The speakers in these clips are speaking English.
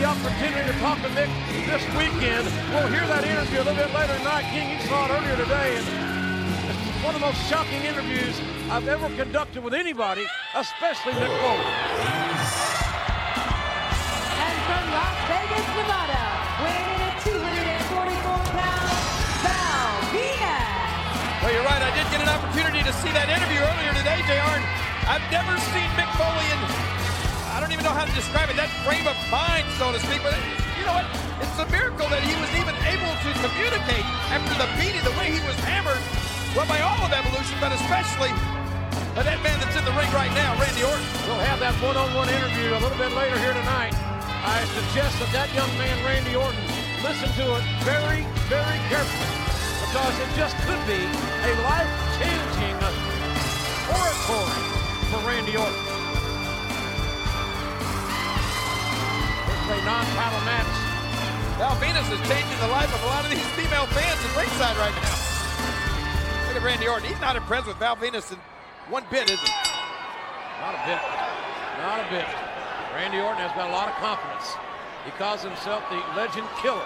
opportunity to talk to Mick this weekend. We'll hear that interview a little bit later tonight. King, you saw it earlier today, and it's one of the most shocking interviews I've ever conducted with anybody, especially Mick Foley. And from Las Vegas, Nevada, weighing in at 244 pounds, Val Venis. Well, you're right. I did get an opportunity to see that interview earlier today, JR. I've never seen Mick Foley in, I don't even know how to describe it, that frame of mind, so to speak. But you know what? It's a miracle that he was even able to communicate after the beating, the way he was hammered. Well, by all of evolution, but especially by that man that's in the ring right now, Randy Orton. We'll have that one-on-one interview a little bit later here tonight. I suggest that young man, Randy Orton, listen to it very, very carefully, because it just could be a life-changing oratory for Randy Orton. This is a non-title match. Val Venis is changing the life of a lot of these female fans at ringside right now. Look at Randy Orton. He's not impressed with Val Venis in one bit, is he? Not a bit. Not a bit. Randy Orton has got a lot of confidence. He calls himself the Legend Killer.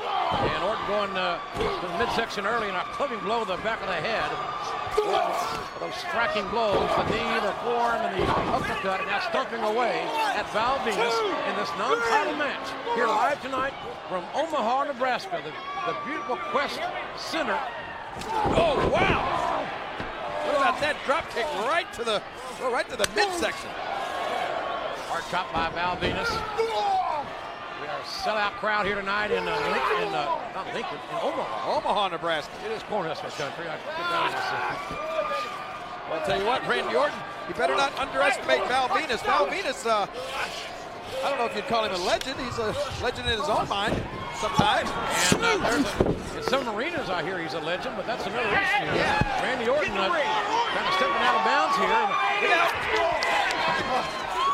And Orton going to the midsection early and a clubbing blow to the back of the head. Those striking blows, the knee, the forearm, and the uppercut, and now stomping away at Val Venis in this non-title match. Here live tonight from Omaha, Nebraska, the beautiful Quest Center. Oh, wow! What about that drop kick right to the midsection? Hard chop by Val Venis. We are a sellout crowd here tonight in Omaha. Omaha, Nebraska. It is Cornhusker country. I get down in Well, I'll tell you what, Randy Orton, you better not underestimate Val Venis. Val Venis, I don't know if you'd call him a legend. He's a legend in his own mind sometimes. And in some arenas, I hear he's a legend, but that's another issue. Yeah. Randy Orton kind of stepping out of bounds here.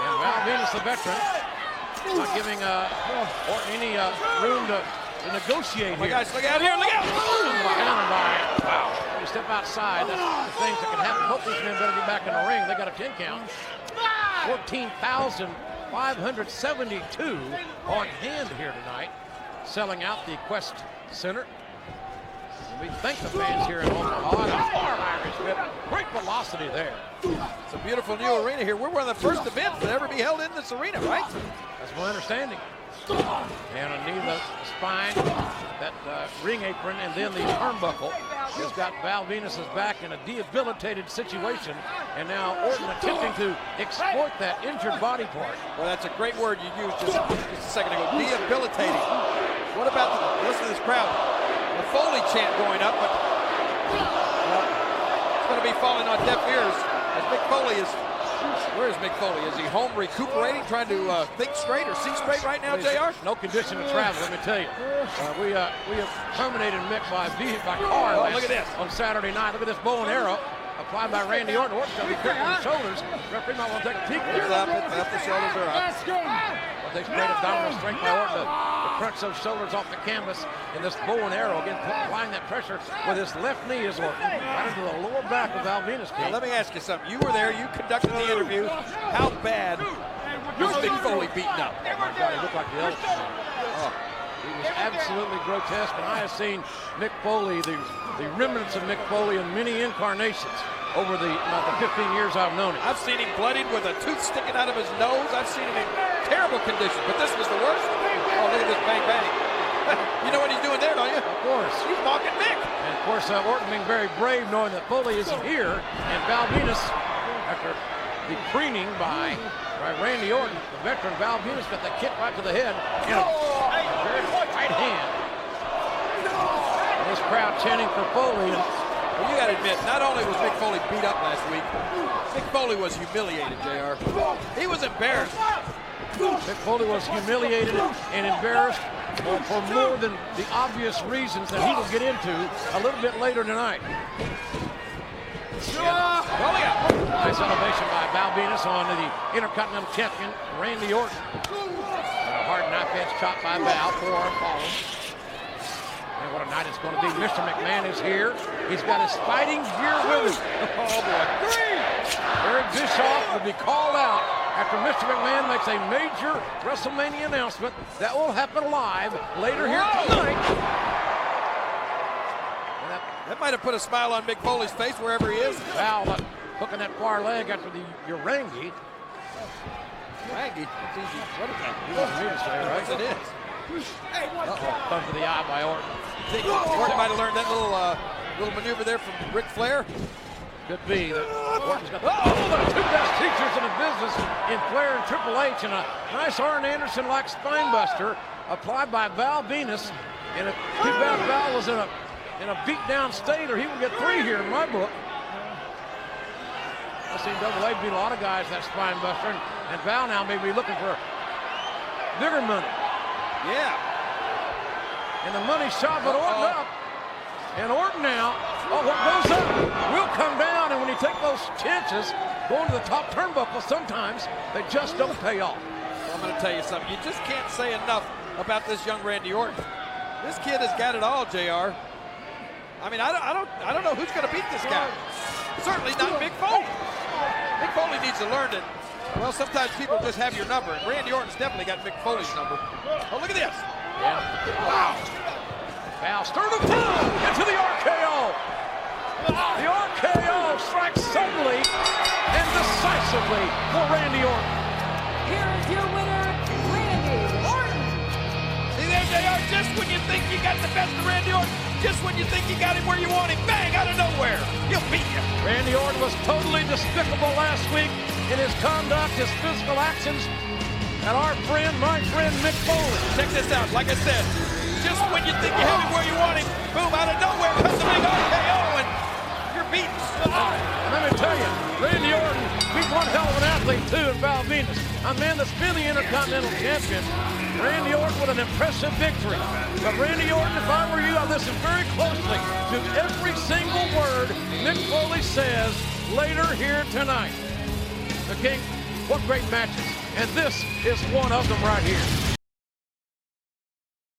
And Val Venis, the veteran, not giving Orton any room to negotiate here. Guys, look out here, look out! Wow. You step outside, that's the things that can happen. Both these men better get back in the ring. They got a 10 count. 14,572 on hand here tonight, selling out the Quest Center. And we thank the fans here in Omaha. And a hard Irish whip. Great velocity there. It's a beautiful new arena here. We're one of the first events that ever be held in this arena, right? That's my understanding. And a knee to the spine, that ring apron, and then the turnbuckle has got Val Venis' back in a debilitated situation. And now Orton attempting to exploit that injured body part. Well, that's a great word you used just a second ago, debilitating. What about listen to this crowd? The Foley chant going up, but it's going to be falling on deaf ears as Mick Foley is. Where is Mick Foley? Is he home recuperating, trying to think straight or see straight right now, JR? No condition to travel, let me tell you. We have terminated Mick by car look at this. On Saturday night. Look at this bow and arrow applied by Randy Orton. Orton's going to be quick on the shoulders. Referee might want to take a peek there. It's up, the shoulders are up. Well, takes great abdominal strength by Orton to crunch those shoulders off the canvas in this bow and arrow. Again, applying that pressure with his left knee is Orton. Right into the lower back of Val Venis. Now, let me ask you something. You were there. You conducted the interview. How bad was Mick Foley beaten up? Oh, my God, he looked like the elephant. Oh, he was absolutely grotesque, and I have seen Mick Foley, the remnants of Mick Foley in many incarnations over the 15 years I've known him. I've seen him bloodied with a tooth sticking out of his nose. I've seen him in terrible condition, but this was the worst. Oh, look at this bang bang. You know what he's doing there, don't you? Of course. He's mocking Mick. And of course, Orton being very brave, knowing that Foley isn't here, and Val Venis, after the preening by Randy Orton, the veteran Val Venis got the kick right to the head in a very right hand. And this crowd chanting for Foley. And well, you got to admit, not only was Mick Foley beat up last week, Mick Foley was humiliated, JR. He was embarrassed. Mick Foley was humiliated and embarrassed for more than the obvious reasons that he will get into a little bit later tonight. Nice elevation by Val Venis on the Intercontinental Champion, Randy Orton. And a hard knife edge chop by Val, forearm falling. And what a night it's going to be. Mr. McMahon is here. He's got his fighting gear with him. Oh, boy. Eric Bischoff will be called out after Mr. McMahon makes a major WrestleMania announcement that will happen live later here tonight. That might have put a smile on Mick Foley's face wherever he is. Val hooking that far leg after the Urangi. Urangi? It's easy. What is that? You want me to say, right? Yes, it is. Uh-oh, thumb to the eye by Orton. Think Orton might have learned that little maneuver there from Ric Flair. Could be. Orton's got the two best teachers in the business in Flair and Triple H, and a nice Arn Anderson-like spine buster applied by Val Venis. And if too bad Val was in a beat-down state, or he would get 3 here in my book. I've seen Double A beat a lot of guys that spine buster, and Val now may be looking for bigger money. Yeah. And the money shot but Orton up. And Orton now, what goes up will come down, and when you take those chances, going to the top turnbuckle, sometimes they just don't pay off. Well, I'm going to tell you something. You just can't say enough about this young Randy Orton. This kid has got it all, JR. I mean, I don't know who's going to beat this guy. Certainly not Mick Foley. Mick Foley needs to learn that, well, sometimes people just have your number, and Randy Orton's definitely got Mick Foley's number. Oh, look at this. Yeah. Wow. Val sternum into the RKO. The RKO strikes suddenly and decisively for Randy Orton. Here is your winner, Randy Orton. See there, JR, just when you think you got the best of Randy Orton, just when you think you got him where you want him, bang, out of nowhere, he'll beat you. Randy Orton was totally despicable last week in his conduct, his physical actions, and my friend Mick Foley. Check this out, like I said, just when you think you have him where you want him, boom, out of nowhere comes the big RKO, and you're beaten. And let me tell you, Randy Orton beat one hell of an athlete too in Val Venis, a man that's been the Intercontinental Champion. Randy Orton with an impressive victory. But Randy Orton, if I were you, I'd listen very closely to every single word Mick Foley says later here tonight. The King, what great matches. And this is one of them right here.